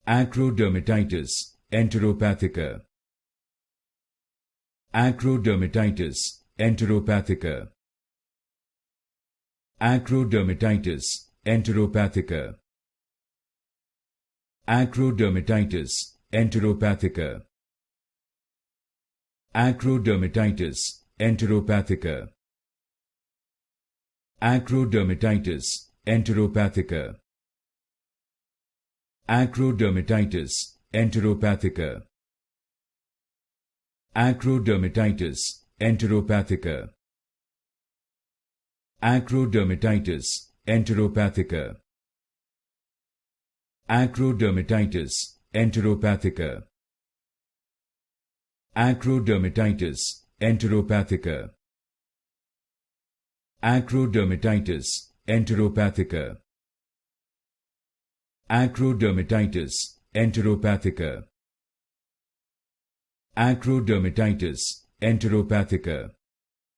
Acrodermatitis Enteropathica. Acrodermatitis Enteropathica. Acrodermatitis Enteropathica. Acrodermatitis Enteropathica. Acrodermatitis Enteropathica. Acrodermatitis Enteropathica. Acrodermatitis Enteropathica. Acrodermatitis Enteropathica. Acrodermatitis Enteropathica. Acrodermatitis Enteropathica. Acrodermatitis Enteropathica. Acrodermatitis Enteropathica. Acrodermatitis Enteropathica. Acrodermatitis Enteropathica.